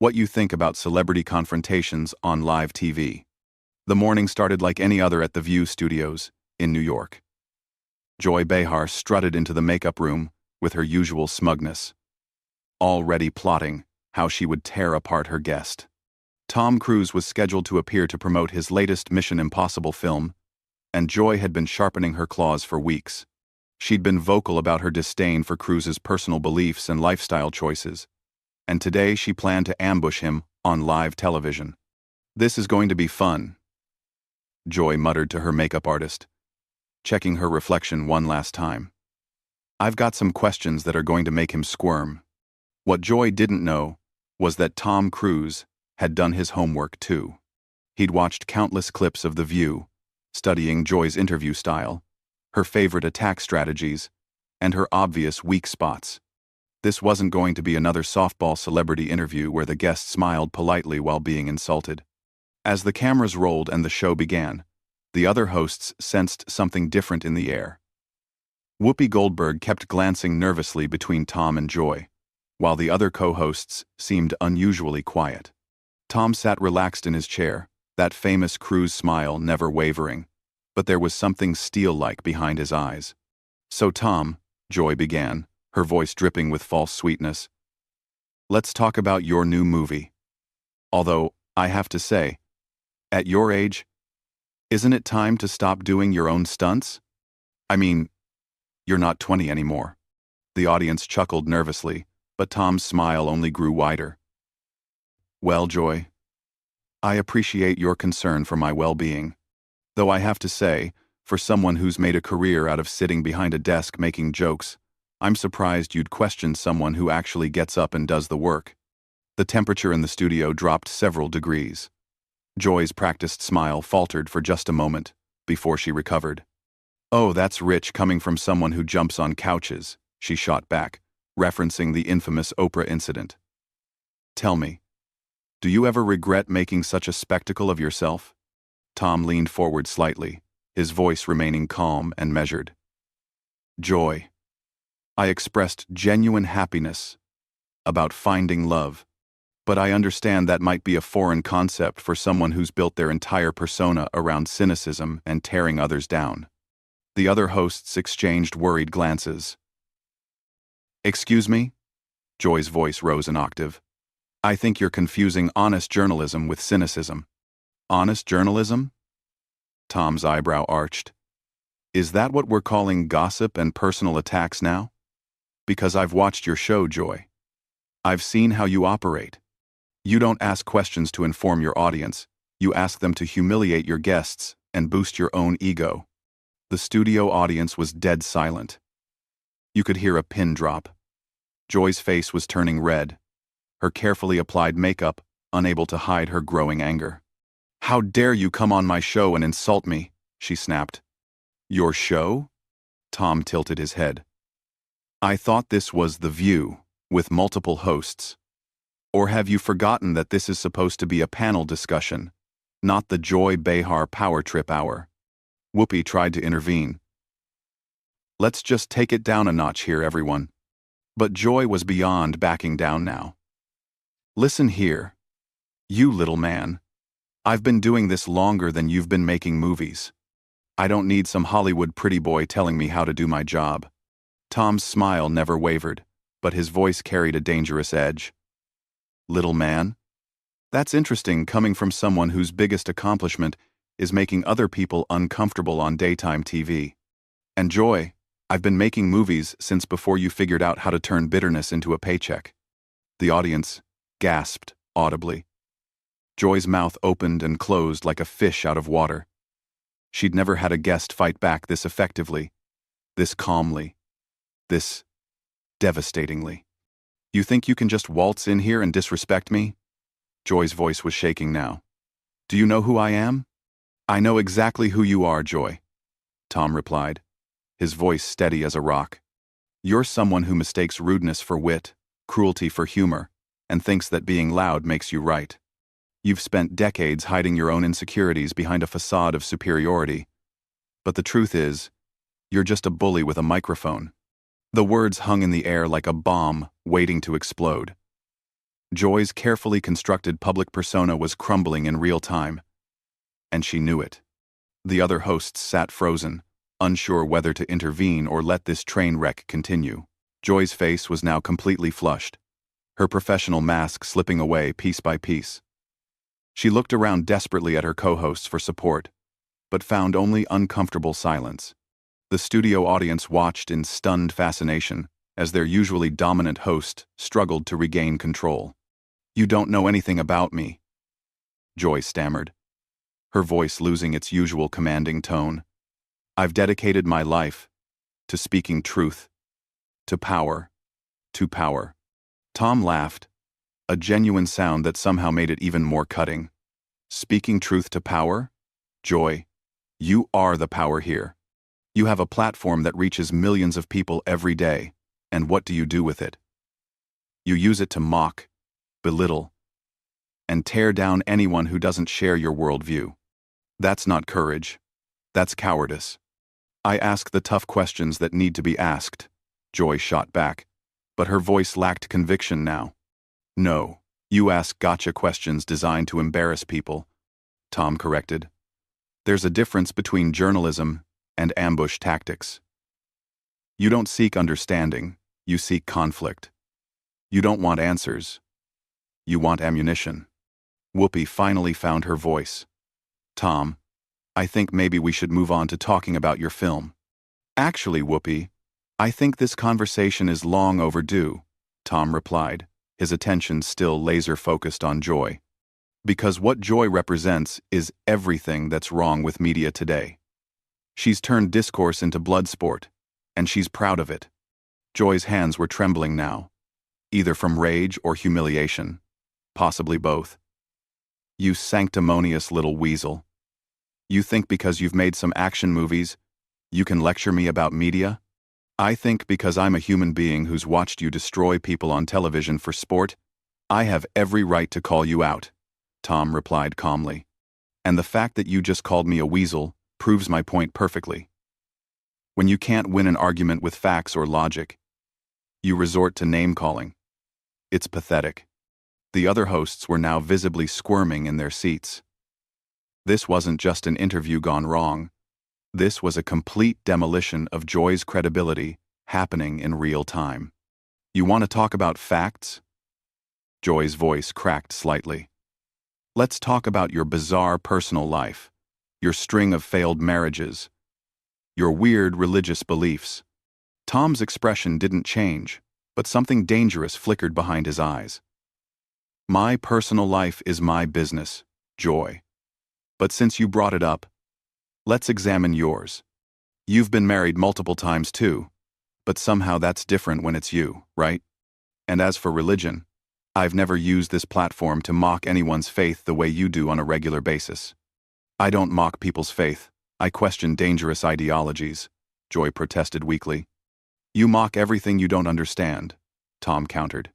what you think about celebrity confrontations on live TV. The morning started like any other at the View Studios in New York. Joy Behar strutted into the makeup room with her usual smugness, already plotting how she would tear apart her guest. Tom Cruise was scheduled to appear to promote his latest Mission Impossible film, and Joy had been sharpening her claws for weeks. She'd been vocal about her disdain for Cruise's personal beliefs and lifestyle choices, and today she planned to ambush him on live television. "This is going to be fun," Joy muttered to her makeup artist, checking her reflection one last time. "I've got some questions that are going to make him squirm." What Joy didn't know was that Tom Cruise had done his homework too. He'd watched countless clips of The View, studying Joy's interview style, her favorite attack strategies, and her obvious weak spots. This wasn't going to be another softball celebrity interview where the guest smiled politely while being insulted. As the cameras rolled and the show began, the other hosts sensed something different in the air. Whoopi Goldberg kept glancing nervously between Tom and Joy, while the other co-hosts seemed unusually quiet. Tom sat relaxed in his chair, that famous Cruise smile never wavering, but there was something steel-like behind his eyes. "So Tom," Joy began, her voice dripping with false sweetness, "let's talk about your new movie. Although, I have to say, at your age, isn't it time to stop doing your own stunts? I mean, you're not 20 anymore." The audience chuckled nervously, but Tom's smile only grew wider. "Well, Joy, I appreciate your concern for my well-being. Though I have to say, for someone who's made a career out of sitting behind a desk making jokes, I'm surprised you'd question someone who actually gets up and does the work." The temperature in the studio dropped several degrees. Joy's practiced smile faltered for just a moment before she recovered. "Oh, that's rich coming from someone who jumps on couches," she shot back, referencing the infamous Oprah incident. "Tell me, do you ever regret making such a spectacle of yourself?" Tom leaned forward slightly, his voice remaining calm and measured. "Joy, I expressed genuine happiness about finding love, but I understand that might be a foreign concept for someone who's built their entire persona around cynicism and tearing others down." The other hosts exchanged worried glances. "Excuse me?" Joy's voice rose an octave. "I think you're confusing honest journalism with cynicism." "Honest journalism?" Tom's eyebrow arched. "Is that what we're calling gossip and personal attacks now? Because I've watched your show, Joy. I've seen how you operate. You don't ask questions to inform your audience, you ask them to humiliate your guests and boost your own ego." The studio audience was dead silent. You could hear a pin drop. Joy's face was turning red, her carefully applied makeup unable to hide her growing anger. "How dare you come on my show and insult me?" she snapped. "Your show?" Tom tilted his head. "I thought this was The View, with multiple hosts. Or have you forgotten that this is supposed to be a panel discussion, not the Joy Behar Power Trip Hour?" Whoopi tried to intervene. "Let's just take it down a notch here, everyone." But Joy was beyond backing down now. "Listen here, you little man. I've been doing this longer than you've been making movies. I don't need some Hollywood pretty boy telling me how to do my job." Tom's smile never wavered, but his voice carried a dangerous edge. "Little man? That's interesting coming from someone whose biggest accomplishment is making other people uncomfortable on daytime TV. And Joy, I've been making movies since before you figured out how to turn bitterness into a paycheck." The audience gasped audibly. Joy's mouth opened and closed like a fish out of water. She'd never had a guest fight back this effectively, this calmly, this devastatingly. "You think you can just waltz in here and disrespect me?" Joy's voice was shaking now. "Do you know who I am?" "I know exactly who you are, Joy," Tom replied, his voice steady as a rock. "You're someone who mistakes rudeness for wit, cruelty for humor, and thinks that being loud makes you right. You've spent decades hiding your own insecurities behind a facade of superiority. But the truth is, you're just a bully with a microphone." The words hung in the air like a bomb waiting to explode. Joy's carefully constructed public persona was crumbling in real time, and she knew it. The other hosts sat frozen, unsure whether to intervene or let this train wreck continue. Joy's face was now completely flushed, her professional mask slipping away piece by piece. She looked around desperately at her co-hosts for support, but found only uncomfortable silence. The studio audience watched in stunned fascination as their usually dominant host struggled to regain control. "You don't know anything about me," Joy stammered, her voice losing its usual commanding tone. "I've dedicated my life to speaking truth, to power, to power." Tom laughed, a genuine sound that somehow made it even more cutting. "Speaking truth to power? Joy, you are the power here. You have a platform that reaches millions of people every day, and what do you do with it? You use it to mock, belittle, and tear down anyone who doesn't share your worldview. That's not courage. That's cowardice. I ask the tough questions that need to be asked," Joy shot back, but her voice lacked conviction now. "No, you ask gotcha questions designed to embarrass people," Tom corrected. "There's a difference between journalism and ambush tactics. You don't seek understanding, you seek conflict. You don't want answers, you want ammunition." Whoopi finally found her voice. "Tom, I think maybe we should move on to talking about your film." "Actually, Whoopi, I think this conversation is long overdue," Tom replied, his attention still laser-focused on Joy. "Because what Joy represents is everything that's wrong with media today. She's turned discourse into blood sport, and she's proud of it." Joy's hands were trembling now, either from rage or humiliation, possibly both. "You sanctimonious little weasel. You think because you've made some action movies, you can lecture me about media? I think because I'm a human being who's watched you destroy people on television for sport, I have every right to call you out," Tom replied calmly. "And the fact that you just called me a weasel proves my point perfectly. When you can't win an argument with facts or logic, you resort to name-calling. It's pathetic." The other hosts were now visibly squirming in their seats. This wasn't just an interview gone wrong. This was a complete demolition of Joy's credibility happening in real time. "You want to talk about facts?" Joy's voice cracked slightly. "Let's talk about your bizarre personal life, your string of failed marriages, your weird religious beliefs." Tom's expression didn't change, but something dangerous flickered behind his eyes. "My personal life is my business, Joy. But since you brought it up, let's examine yours. You've been married multiple times too, but somehow that's different when it's you, right? And as for religion, I've never used this platform to mock anyone's faith the way you do on a regular basis. I don't mock people's faith, I question dangerous ideologies," Joy protested weakly. "You mock everything you don't understand," Tom countered.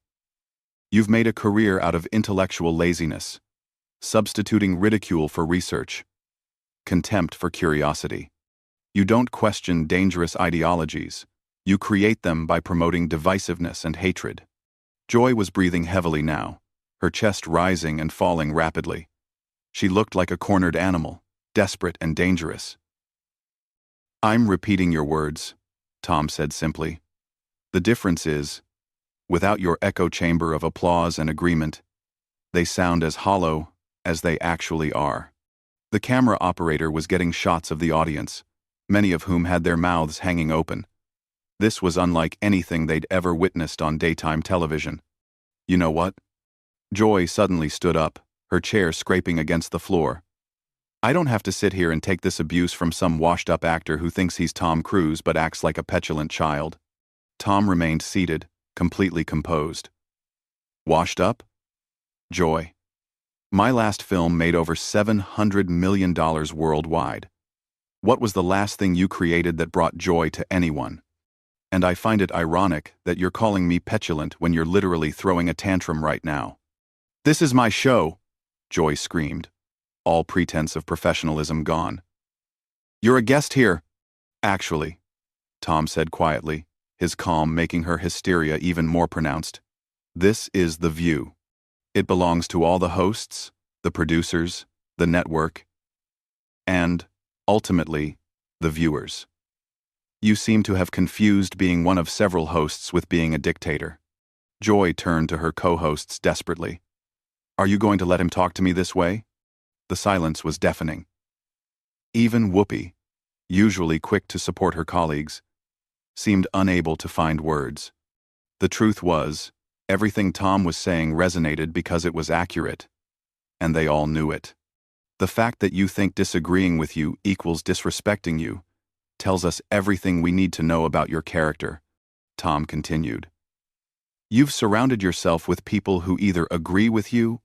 "You've made a career out of intellectual laziness, substituting ridicule for research, contempt for curiosity. You don't question dangerous ideologies, you create them by promoting divisiveness and hatred." Joy was breathing heavily now, her chest rising and falling rapidly. She looked like a cornered animal, desperate and dangerous. "I'm repeating your words," Tom said simply. "The difference is, without your echo chamber of applause and agreement, they sound as hollow as they actually are." The camera operator was getting shots of the audience, many of whom had their mouths hanging open. This was unlike anything they'd ever witnessed on daytime television. "You know what?" Joy suddenly stood up, her chair scraping against the floor. "I don't have to sit here and take this abuse from some washed-up actor who thinks he's Tom Cruise but acts like a petulant child." Tom remained seated, completely composed. "Washed up? Joy, my last film made over $700 million worldwide. What was the last thing you created that brought joy to anyone? And I find it ironic that you're calling me petulant when you're literally throwing a tantrum right now." "This is my show," Joy screamed, all pretense of professionalism gone. "You're a guest here." "Actually," Tom said quietly, his calm making her hysteria even more pronounced, "this is The View. It belongs to all the hosts, the producers, the network, and, ultimately, the viewers. You seem to have confused being one of several hosts with being a dictator. Joy turned to her co-hosts desperately. Are you going to let him talk to me this way? The silence was deafening. Even Whoopi, usually quick to support her colleagues, seemed unable to find words. The truth was, everything Tom was saying resonated because it was accurate, and they all knew it. The fact that you think disagreeing with you equals disrespecting you tells us everything we need to know about your character, Tom continued. You've surrounded yourself with people who either agree with you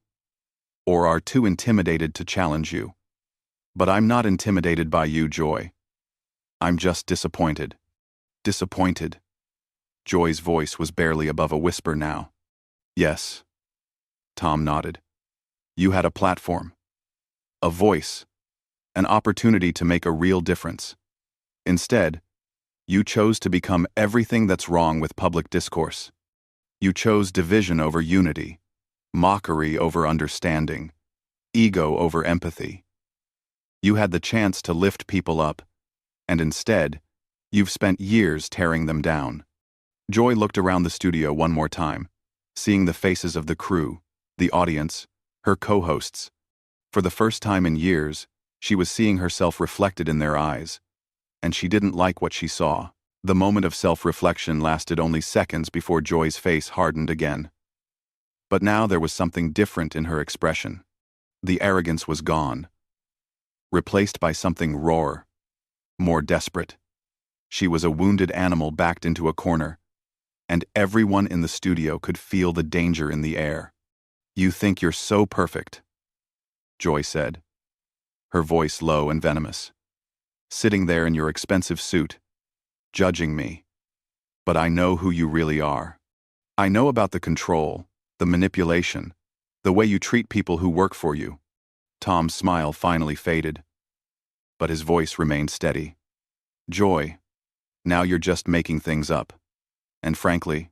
or are too intimidated to challenge you. But I'm not intimidated by you, Joy. I'm just disappointed. Disappointed. Joy's voice was barely above a whisper now. Yes. Tom nodded. You had a platform. A voice. An opportunity to make a real difference. Instead, you chose to become everything that's wrong with public discourse. You chose division over unity, mockery over understanding, ego over empathy. You had the chance to lift people up, and instead, you've spent years tearing them down. Joy looked around the studio one more time, seeing the faces of the crew, the audience, her co-hosts. For the first time in years, she was seeing herself reflected in their eyes, and she didn't like what she saw. The moment of self-reflection lasted only seconds before Joy's face hardened again. But now there was something different in her expression. The arrogance was gone, replaced by something rawer, more desperate. She was a wounded animal backed into a corner, and everyone in the studio could feel the danger in the air. You think you're so perfect, Joy said, her voice low and venomous. Sitting there in your expensive suit, judging me. But I know who you really are. I know about the control, the manipulation, the way you treat people who work for you. Tom's smile finally faded, but his voice remained steady. Joy, now you're just making things up. And frankly,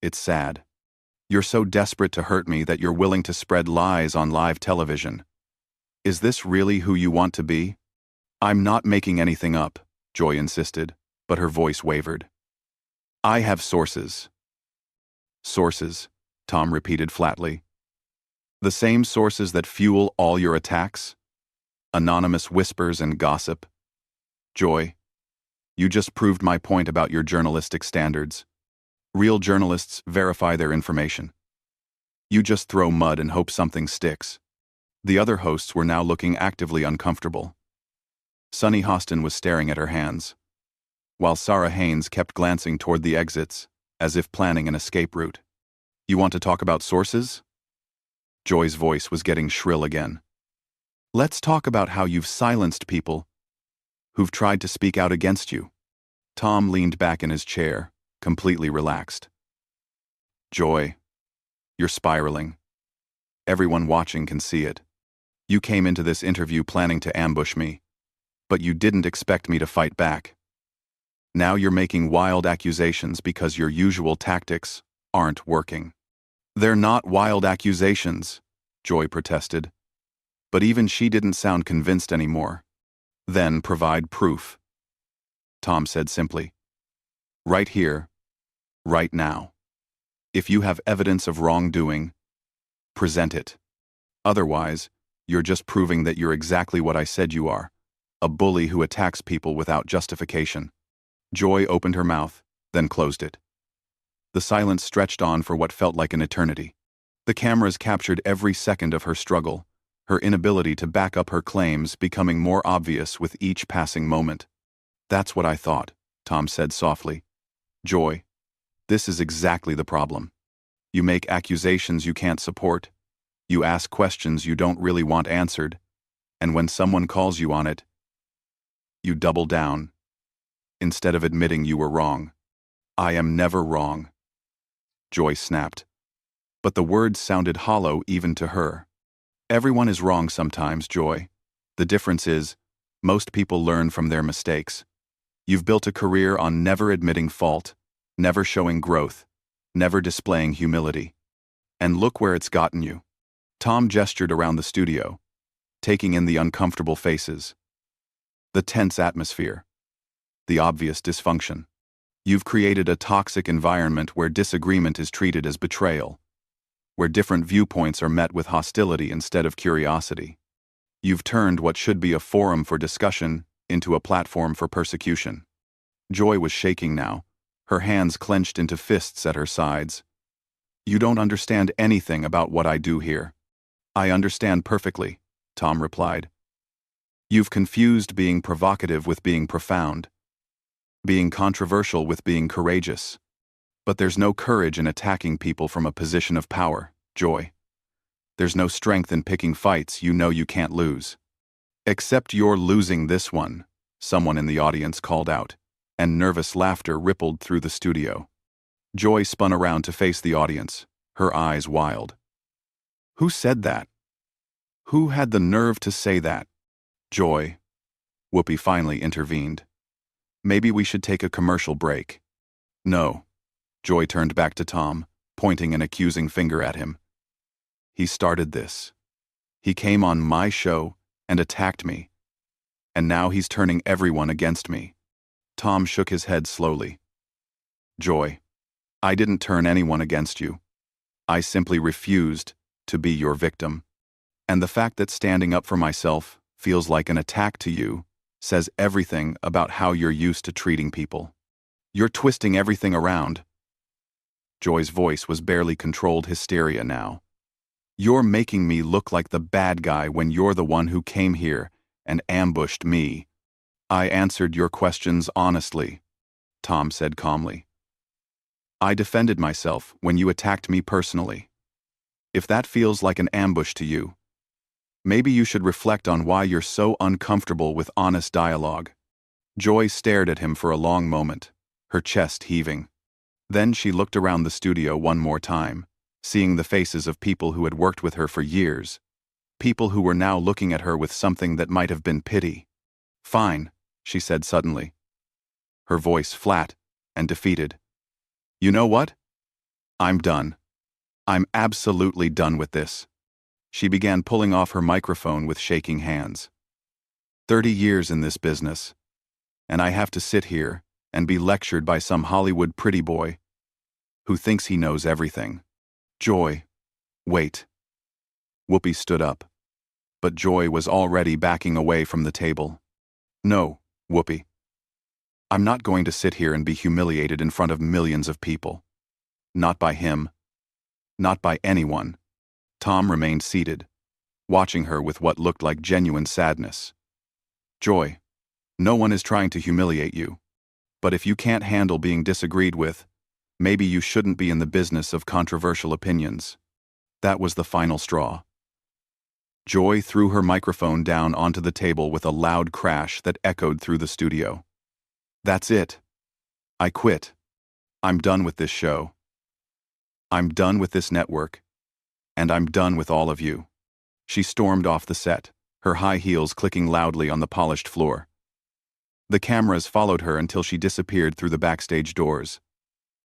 it's sad. You're so desperate to hurt me that you're willing to spread lies on live television. Is this really who you want to be? I'm not making anything up, Joy insisted, but her voice wavered. I have sources. Sources, Tom repeated flatly. The same sources that fuel all your attacks? Anonymous whispers and gossip? Joy, you just proved my point about your journalistic standards. Real journalists verify their information. You just throw mud and hope something sticks. The other hosts were now looking actively uncomfortable. Sunny Hostin was staring at her hands, while Sarah Haynes kept glancing toward the exits, as if planning an escape route. You want to talk about sources? Joy's voice was getting shrill again. Let's talk about how you've silenced people who've tried to speak out against you. Tom leaned back in his chair, completely relaxed. Joy, you're spiraling. Everyone watching can see it. You came into this interview planning to ambush me, but you didn't expect me to fight back. Now you're making wild accusations because your usual tactics aren't working. They're not wild accusations, Joy protested. But even she didn't sound convinced anymore. Then provide proof, Tom said simply. Right here, right now. If you have evidence of wrongdoing, present it. Otherwise, you're just proving that you're exactly what I said you are, a bully who attacks people without justification. Joy opened her mouth, then closed it. The silence stretched on for what felt like an eternity. The cameras captured every second of her struggle, her inability to back up her claims becoming more obvious with each passing moment. That's what I thought, Tom said softly. Joy, this is exactly the problem. You make accusations you can't support. You ask questions you don't really want answered. And when someone calls you on it, you double down, instead of admitting you were wrong. I am never wrong, Joy snapped. But the words sounded hollow even to her. Everyone is wrong sometimes, Joy. The difference is, most people learn from their mistakes. You've built a career on never admitting fault, never showing growth, never displaying humility. And look where it's gotten you. Tom gestured around the studio, taking in the uncomfortable faces, the tense atmosphere, the obvious dysfunction. You've created a toxic environment where disagreement is treated as betrayal, where different viewpoints are met with hostility instead of curiosity. You've turned what should be a forum for discussion into a platform for persecution. Joy was shaking now, her hands clenched into fists at her sides. You don't understand anything about what I do here. I understand perfectly, Tom replied. You've confused being provocative with being profound, being controversial with being courageous. But there's no courage in attacking people from a position of power, Joy. There's no strength in picking fights you know you can't lose. Except you're losing this one, someone in the audience called out, and nervous laughter rippled through the studio. Joy spun around to face the audience, her eyes wild. Who said that? Who had the nerve to say that? Joy. Whoopi finally intervened. Maybe we should take a commercial break. No. Joy turned back to Tom, pointing an accusing finger at him. He started this. He came on my show and attacked me. And now he's turning everyone against me. Tom shook his head slowly. Joy, I didn't turn anyone against you. I simply refused to be your victim. And the fact that standing up for myself feels like an attack to you says everything about how you're used to treating people. You're twisting everything around. Joy's voice was barely controlled hysteria now. You're making me look like the bad guy when you're the one who came here and ambushed me. I answered your questions honestly, Tom said calmly. I defended myself when you attacked me personally. If that feels like an ambush to you, maybe you should reflect on why you're so uncomfortable with honest dialogue. Joy stared at him for a long moment, her chest heaving. Then she looked around the studio one more time, seeing the faces of people who had worked with her for years, people who were now looking at her with something that might have been pity. Fine, she said suddenly, her voice flat and defeated. You know what? I'm done. I'm absolutely done with this. She began pulling off her microphone with shaking hands. 30 years in this business, and I have to sit here and be lectured by some Hollywood pretty boy who thinks he knows everything. Joy, wait. Whoopi stood up, but Joy was already backing away from the table. No, Whoopi. I'm not going to sit here and be humiliated in front of millions of people. Not by him. Not by anyone. Tom remained seated, watching her with what looked like genuine sadness. Joy, no one is trying to humiliate you. But if you can't handle being disagreed with, maybe you shouldn't be in the business of controversial opinions. That was the final straw. Joy threw her microphone down onto the table with a loud crash that echoed through the studio. That's it. I quit. I'm done with this show. I'm done with this network. And I'm done with all of you. She stormed off the set, her high heels clicking loudly on the polished floor. The cameras followed her until she disappeared through the backstage doors.